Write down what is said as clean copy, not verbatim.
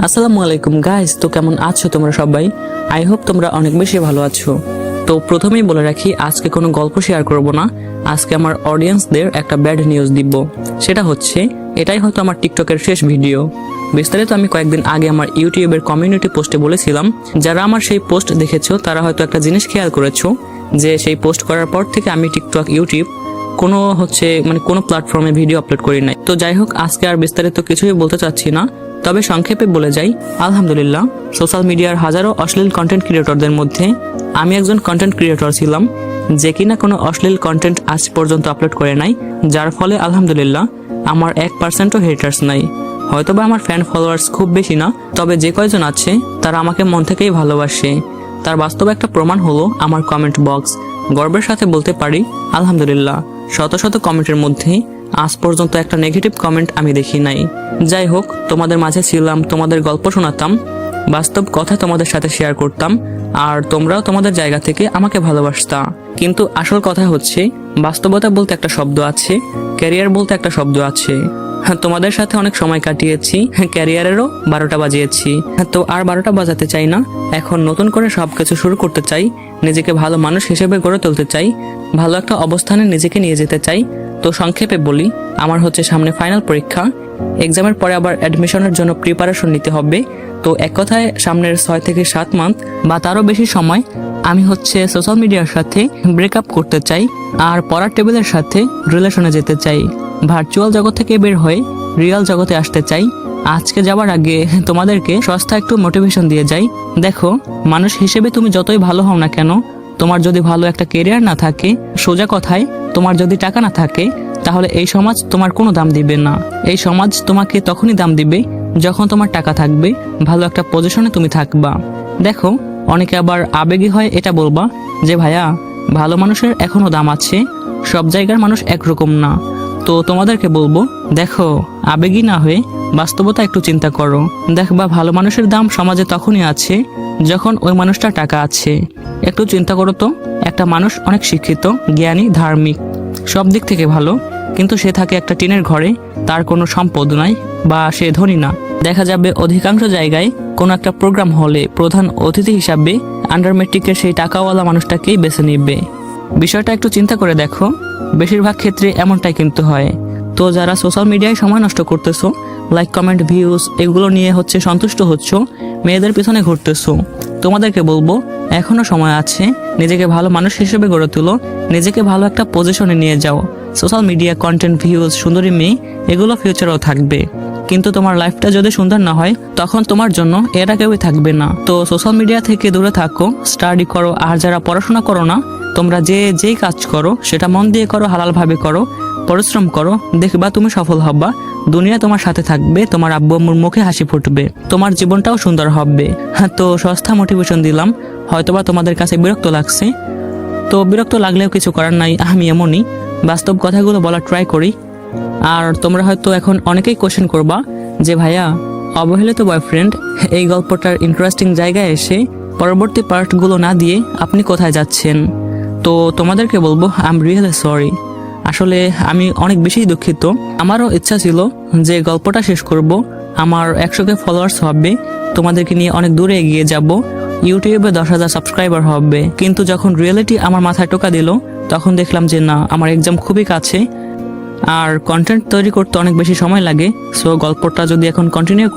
আসসালামু আলাইকুম গাইস, তো কেমন আছো তোমরা সবাই? আই হোপ তোমরা অনেক বেশি ভালো আছো। তো প্রথমেই বলে রাখি, আজকে কোনো গল্প শেয়ার করব না। আজকে আমার অডিয়েন্সদের একটা ব্যাড নিউজ দিব। সেটা হচ্ছে, এটাই হয়তো আমার টিকটকের শেষ ভিডিও। বিস্তারিত আমি কয়েকদিন আগে আমার ইউটিউবের কমিউনিটি পোস্টে বলেছিলাম। যারা আমার সেই পোস্ট দেখেছো তারা হয়তো একটা জিনিস খেয়াল করেছো, যে সেই পোস্ট করার পর থেকে আমি টিকটক, ইউটিউব কোনো প্ল্যাটফর্মে ভিডিও আপলোড করি নাই। তো যাই হোক, আজকে আর বিস্তারিত কিছুই বলতে চাচ্ছি না, তবে সংক্ষেপে বলে যাই। আলহামদুলিল্লাহ, সোশ্যাল মিডিয়ার হাজারো অশ্লীল কন্টেন্ট ক্রিয়েটরদের মধ্যে আমি একজন কন্টেন্ট ক্রিয়েটর ছিলাম, যে কিনা কোনো অশ্লীল কন্টেন্ট আজ পর্যন্ত আপলোড করে নাই। যার ফলে আলহামদুলিল্লাহ আমার 1%ও হেটার্স নাই। হয়তোবা আমার ফ্যান ফলোয়ার্স খুব বেশি না, তবে যে কয়জন আছে তারা আমাকে মন থেকেই ভালোবাসে। তার বাস্তব একটা প্রমাণ হলো আমার কমেন্ট বক্স। গর্বের সাথে বলতে পারি আলহামদুলিল্লাহ, শত শত কমেন্টের মধ্যে আজ পর্যন্ত একটা নেগেটিভ কমেন্ট আমি দেখি নাই। যাই হোক, তোমাদের মাঝে ছিলাম, তোমাদের গল্প শোনাতাম, বাস্তব কথা তোমাদের সাথে শেয়ার করতাম, আর তোমরাও তোমাদের জায়গা থেকে আমাকে ভালোবাসতা। কিন্তু আসল কথা হচ্ছে, বাস্তবতা বলতে একটা শব্দ আছে, ক্যারিয়ার বলতে একটা শব্দ আছে। তোমাদের সাথে অনেক সময় কাটিয়েছি, ক্যারিয়ারেরও 12টা বাজিয়েছি। তো আর 12টা বাজাতে চাই না। এখন নতুন করে সবকিছু শুরু করতে চাই, নিজেকে ভালো মানুষ হিসেবে গড়ে তুলতে চাই, ভালো একটা অবস্থানে নিজেকে নিয়ে যেতে চাই। তো সংক্ষেপে বলি, আমার হচ্ছে সামনে ফাইনাল পরীক্ষা, এক্সামের পরে আবার অ্যাডমিশনের জন্য প্রিপারেশন নিতে হবে। তো এক কথায় সামনের 6 থেকে 7 মান্থ বা তারও বেশি সময় আমি হচ্ছে সোশ্যাল মিডিয়ার সাথে ব্রেকআপ করতে চাই, আর পড়ার টেবিলের সাথে রিলেশনে যেতে চাই। ভার্চুয়াল জগৎ থেকে বের হয়ে রিয়েল জগতে আসতে চাই। আজকে যাওয়ার আগে তোমাদেরকে সস্তা একটু মোটিভেশন দিয়ে যাই। দেখো, মানুষ হিসেবে তুমি যতই ভালো হও না কেন, তোমার যদি ভালো একটা কেরিয়ার না থাকে, সোজা কথায় তোমার যদি টাকা না থাকে, তাহলে এই সমাজ তোমার কোনো দাম দিবে না। এই সমাজ তোমাকে তখনই দাম দিবে যখন তোমার টাকা থাকবে, ভালো একটা পজিশনে তুমি থাকবা। দেখো, অনেকে আবার আবেগী হয় এটা বলবা যে ভাইয়া, ভালো মানুষের এখনো দাম আছে, সব জায়গার মানুষ একরকম না। তো তোমাদেরকে বলবো, দেখো, আবেগী না হয়ে বাস্তবতা একটু চিন্তা করো। দেখবা ভালো মানুষের দাম সমাজে তখনই আছে যখন ওই মানুষটার টাকা আছে। একটু চিন্তা করো তো, একটা মানুষ অনেক শিক্ষিত, জ্ঞানী, ধার্মিক, সব দিক থেকে ভালো, কিন্তু সে থাকে একটা টিনের ঘরে, তার কোনো সম্পদ নাই বা সে ধনী না। দেখা যাবে অধিকাংশ জায়গায় কোনো একটা প্রোগ্রাম হলে প্রধান অতিথি হিসাবে আন্ডার মেট্রিকের সেই টাকাওয়ালা মানুষটাকেই বেছে নিবে। বিষয়টা একটু চিন্তা করে দেখো, বেশিরভাগ ক্ষেত্রে এমনটাই কিন্তু হয়। তো যারা সোশ্যাল মিডিয়ায় সময় নষ্ট করতেছো, লাইক, কমেন্ট, ভিউজ এগুলো নিয়ে হচ্ছে সন্তুষ্ট হচ্ছ, মেয়েদের পিছনে ঘুরতেছো, তোমাদেরকে বলবো এখনো সময় আছে। নিজেকে ভালো মানুষ হিসেবে গড়ে তুলো, নিজেকে ভালো একটা পজিশনে নিয়ে যাও। সোশ্যাল মিডিয়া, কন্টেন্ট, ভিউজ, সুন্দরী মেয়ে এগুলো ফিউচারেও থাকবে, কিন্তু তোমার লাইফটা যদি সুন্দর না হয়, তখন তোমার জন্য এরা কেউই থাকবে না। তো সোশ্যাল মিডিয়া থেকে দূরে থাকো, স্টাডি করো। আর যারা পড়াশোনা করো না, তোমরা যেই কাজ করো সেটা মন দিয়ে করো, হালালভাবে করো, পরিশ্রম করো, দেখবা তুমি সফল হবা। দুনিয়া তোমার সাথে থাকবে, তোমার আব্বু আম্মুর মুখে হাসি ফুটবে, তোমার জীবনটাও সুন্দর হবে। তো সস্তা মোটিভেশন দিলাম, হয়তোবা তোমাদের কাছে বিরক্ত লাগছে। তো বিরক্ত লাগলেও কিছু করার নাই, আমি এমনই, বাস্তব কথাগুলো বলার ট্রাই করি। আর তোমরা হয়তো এখন অনেকেই কোশ্চেন করবা যে ভাইয়া, অবহেলিত বয়ফ্রেন্ড এই গল্পটার ইন্টারেস্টিং জায়গায় এসে পরবর্তী পার্টগুলো না দিয়ে আপনি কোথায় যাচ্ছেন? তো তোমাদেরকে বলবো, আই এম রিয়েলি সরি। আসলে আমি অনেক বেশি দুঃখিত। আমারও ইচ্ছা ছিল যে গল্পটা শেষ করব, আমার 100K ফলোয়ার্স হবে, তোমাদেরকে নিয়ে অনেক দূরে এগিয়ে যাব, ইউটিউবে 10,000 সাবস্ক্রাইবার হবে। কিন্তু যখন রিয়েলিটি আমার মাথায় টোকা দিল, তখন দেখলাম যে না, আমার এক্সাম খুবই কাছে, আর কন্টেন্ট তৈরি করতে অনেক বেশি সময় লাগে। সো গল্পটা যদি এখন কন্টিনিউ